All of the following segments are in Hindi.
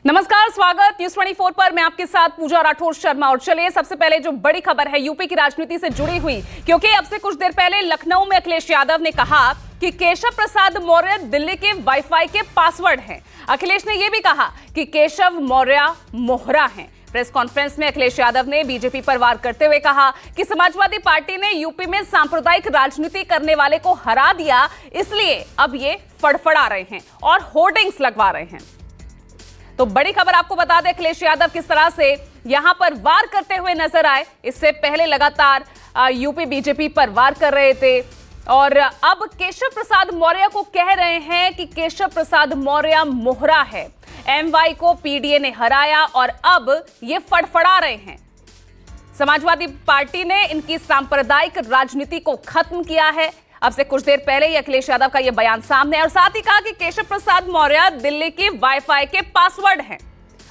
नमस्कार, स्वागत न्यूज 24 पर। मैं आपके साथ पूजा राठौर शर्मा। और चलिए सबसे पहले जो बड़ी खबर है यूपी की राजनीति से जुड़ी हुई, क्योंकि अब से कुछ देर पहले लखनऊ में अखिलेश यादव ने कहा कि केशव प्रसाद मौर्य दिल्ली के वाईफाई के पासवर्ड हैं। अखिलेश ने यह भी कहा कि केशव मौर्य मोहरा हैं। प्रेस कॉन्फ्रेंस में अखिलेश यादव ने बीजेपी पर वार करते हुए कहा कि समाजवादी पार्टी ने यूपी में सांप्रदायिक राजनीति करने वाले को हरा दिया, इसलिए अब ये फड़फड़ा रहे हैं और होर्डिंग्स लगवा रहे हैं। तो बड़ी खबर आपको बता दें, अखिलेश यादव किस तरह से यहां पर वार करते हुए नजर आए। इससे पहले लगातार यूपी बीजेपी पर वार कर रहे थे और अब केशव प्रसाद मौर्य को कह रहे हैं कि केशव प्रसाद मौर्य मोहरा है। एमवाई को पीडीए ने हराया और अब ये फड़फड़ा रहे हैं। समाजवादी पार्टी ने इनकी सांप्रदायिक राजनीति को खत्म किया है। अब से कुछ देर पहले ही अखिलेश यादव का यह बयान सामने है और साथ ही कहा कि केशव प्रसाद मौर्य दिल्ली के वाईफाई के पासवर्ड हैं,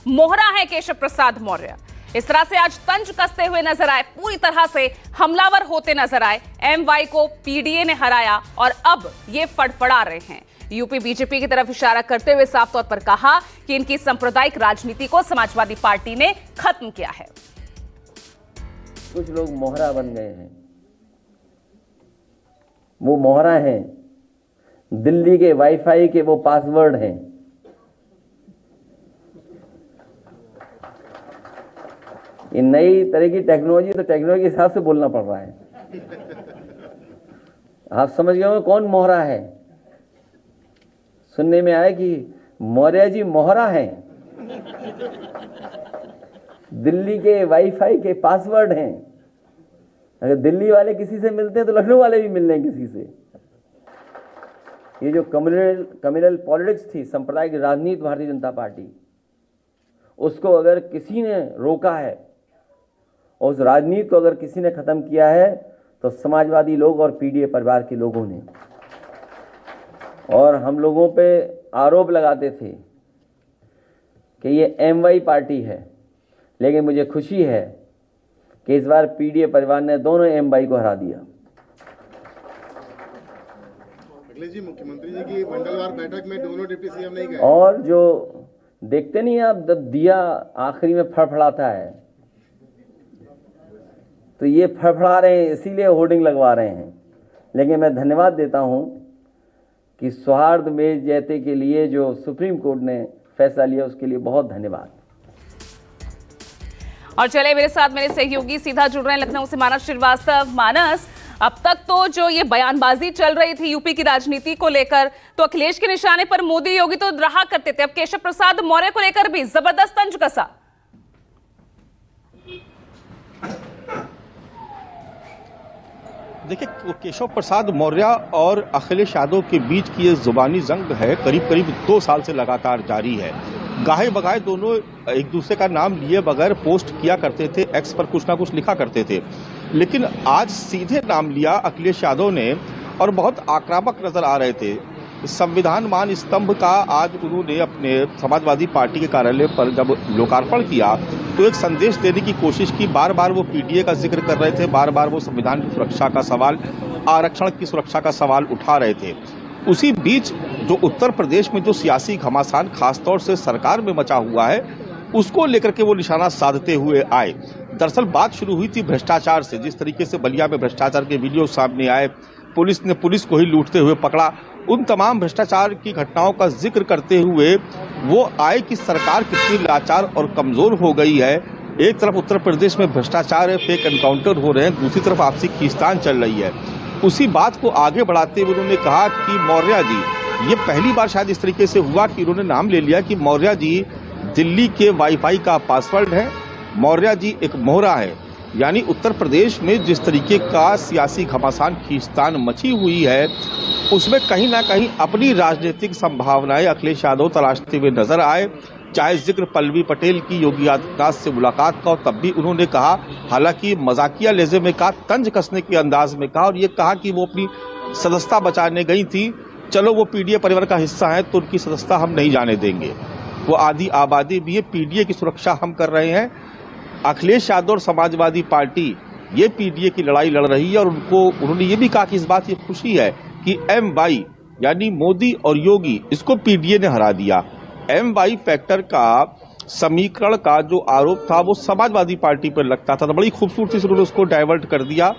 मोहरा है केशव प्रसाद मौर्य। इस तरह से आज तंज कसते हुए नजर आए, पूरी तरह से हमलावर होते नजर आए। एमवाई को पीडीए ने हराया और अब ये फड़फड़ा रहे हैं। यूपी बीजेपी की तरफ इशारा करते हुए साफ तौर पर कहा कि इनकी सांप्रदायिक राजनीति को समाजवादी पार्टी ने खत्म किया है। कुछ लोग मोहरा बन गए हैं, वो मोहरा हैं, दिल्ली के वाईफाई के वो पासवर्ड हैं। ये नई तरह की टेक्नोलॉजी, तो टेक्नोलॉजी के हिसाब से बोलना पड़ रहा है। आप समझ गए होंगे कौन मोहरा है। सुनने में आया कि मौर्य जी मोहरा हैं, दिल्ली के वाईफाई के पासवर्ड हैं। अगर दिल्ली वाले किसी से मिलते हैं तो लखनऊ वाले भी मिल रहे हैं किसी से। ये जो कम्युनल पॉलिटिक्स थी, सांप्रदायिक राजनीति भारतीय जनता पार्टी, उसको अगर किसी ने रोका है और उस राजनीति को अगर किसी ने खत्म किया है तो समाजवादी लोग और पीडीए परिवार के लोगों ने। और हम लोगों पे आरोप लगाते थे कि ये एमवाई पार्टी है, लेकिन मुझे खुशी है कि इस बार पीडीए परिवार ने दोनों एमवाई को हरा दिया। अखिलेश जी, मुख्यमंत्री जी की मंगलवार बैठक में दोनों डिप्टी सीएम नहीं गए। और जो देखते नहीं आप, जब दिया आखिरी में फड़फड़ाता है तो ये फड़फड़ा रहे हैं, इसीलिए होर्डिंग लगवा रहे हैं। लेकिन मैं धन्यवाद देता हूं कि सौहार्द में जयते के लिए जो सुप्रीम कोर्ट ने फैसला लिया, उसके लिए बहुत धन्यवाद। और चले मेरे साथ मेरे सहयोगी सीधा जुड़ रहे हैं लखनऊ से मानस श्रीवास्तव। मानस, अब तक तो जो ये बयानबाजी चल रही थी यूपी की राजनीति को लेकर, तो अखिलेश के निशाने पर मोदी योगी तो रहा करते थे, अब केशव प्रसाद मौर्य को लेकर भी जबरदस्त तंज कसा। देखिए, केशव प्रसाद मौर्य और अखिलेश यादव के बीच की ये जुबानी जंग है, करीब करीब 2 साल से लगातार जारी है। गाहे बगाए दोनों एक दूसरे का नाम लिए बगैर पोस्ट किया करते थे, एक्स पर कुछ ना कुछ लिखा करते थे, लेकिन आज सीधे नाम लिया अखिलेश यादव ने और बहुत आक्रामक नजर आ रहे थे। संविधान मान स्तंभ का आज उन्होंने अपने समाजवादी पार्टी के कार्यालय पर जब लोकार्पण किया तो एक संदेश देने की कोशिश की। बार बार वो पीडीए का जिक्र कर रहे थे, बार बार वो संविधान की सुरक्षा का सवाल, आरक्षण की सुरक्षा का सवाल उठा रहे थे। उसी बीच जो उत्तर प्रदेश में जो सियासी घमासान खासतौर से सरकार में मचा हुआ है, उसको लेकर के वो निशाना साधते हुए आए। दरअसल बात शुरू हुई थी भ्रष्टाचार से। जिस तरीके से बलिया में भ्रष्टाचार के वीडियो सामने आए, पुलिस ने पुलिस को ही लूटते हुए पकड़ा, उन तमाम भ्रष्टाचार की घटनाओं का जिक्र करते हुए वो आए कि सरकार कितनी लाचार और कमजोर हो गई है। एक तरफ उत्तर प्रदेश में भ्रष्टाचार है, फेक एनकाउंटर हो रहे हैं, दूसरी तरफ आपसी खींचतान चल रही है। उसी बात को आगे बढ़ाते हुए उन्होंने कहा कि मौर्य जी, ये पहली बार शायद इस तरीके से हुआ कि उन्होंने नाम ले लिया कि मौर्य जी दिल्ली के वाईफाई का पासवर्ड है, मौर्य जी एक मोहरा है। यानी उत्तर प्रदेश में जिस तरीके का सियासी घमासान खींचतान मची हुई है, उसमें कहीं ना कहीं अपनी राजनीतिक संभावनाएं अखिलेश यादव तलाशते हुए नजर आए। चाहे जिक्र पल्लवी पटेल की योगी आदित्यनाथ से मुलाकात का, तब भी उन्होंने कहा, हालांकि मजाकिया लहजे में कहा, तंज कसने के अंदाज में कहा, और ये कहा कि वो अपनी सदस्यता बचाने गई थी, चलो वो पीडीए परिवार का हिस्सा है तो उनकी सदस्यता हम नहीं जाने देंगे। वो आधी आबादी भी है, पीडीए की सुरक्षा हम कर रहे हैं। अखिलेश यादव और समाजवादी पार्टी ये पीडीए की लड़ाई लड़ रही है और उन्होंने ये भी कहा कि इस बात की खुशी है कि एमवाई यानी मोदी और योगी, इसको पीडीए ने हरा दिया। MY फैक्टर का समीकरण का जो आरोप था वो समाजवादी पार्टी पर लगता था, तो बड़ी खूबसूरती से उन्होंने उसको डाइवर्ट कर दिया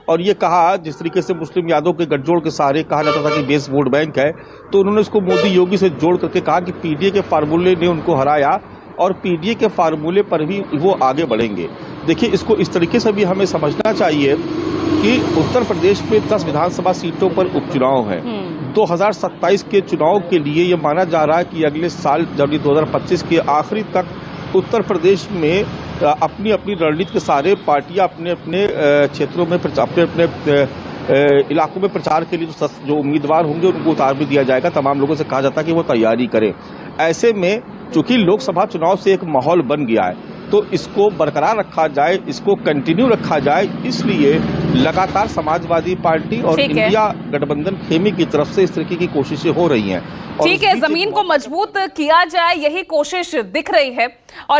और ये कहा, जिस तरीके से मुस्लिम यादव के गठजोड़ के सहारे कहा जाता था कि बेस वोट बैंक है, तो उन्होंने उसको मोदी योगी से जोड़ करके कहा कि पीडीए के फार्मूले ने उनको हराया और पीडीए के फार्मूले पर भी वो आगे बढ़ेंगे। देखिए, इसको इस तरीके से भी हमें समझना चाहिए कि उत्तर प्रदेश में 10 विधानसभा सीटों पर उपचुनाव है। 2027 के चुनाव के लिए ये माना जा रहा है कि अगले साल जनवरी 2025 के आखिरी तक उत्तर प्रदेश में अपनी अपनी रणनीति के सारे पार्टियां अपने अपने क्षेत्रों में अपने अपने इलाकों में प्रचार के लिए जो उम्मीदवार होंगे उनको उतार भी दिया जाएगा। तमाम लोगों से कहा जाता है कि वो तैयारी करें। ऐसे में चूंकि लोकसभा चुनाव से एक माहौल बन गया है, तो इसको बरकरार रखा जाए, इसको कंटिन्यू रखा जाए, इसलिए लगातार समाजवादी पार्टी और इंडिया गठबंधन खेमे की तरफ से इस तरीके की कोशिशें हो रही हैं। ठीक है, जमीन को मजबूत किया जाए, यही कोशिश दिख रही है। और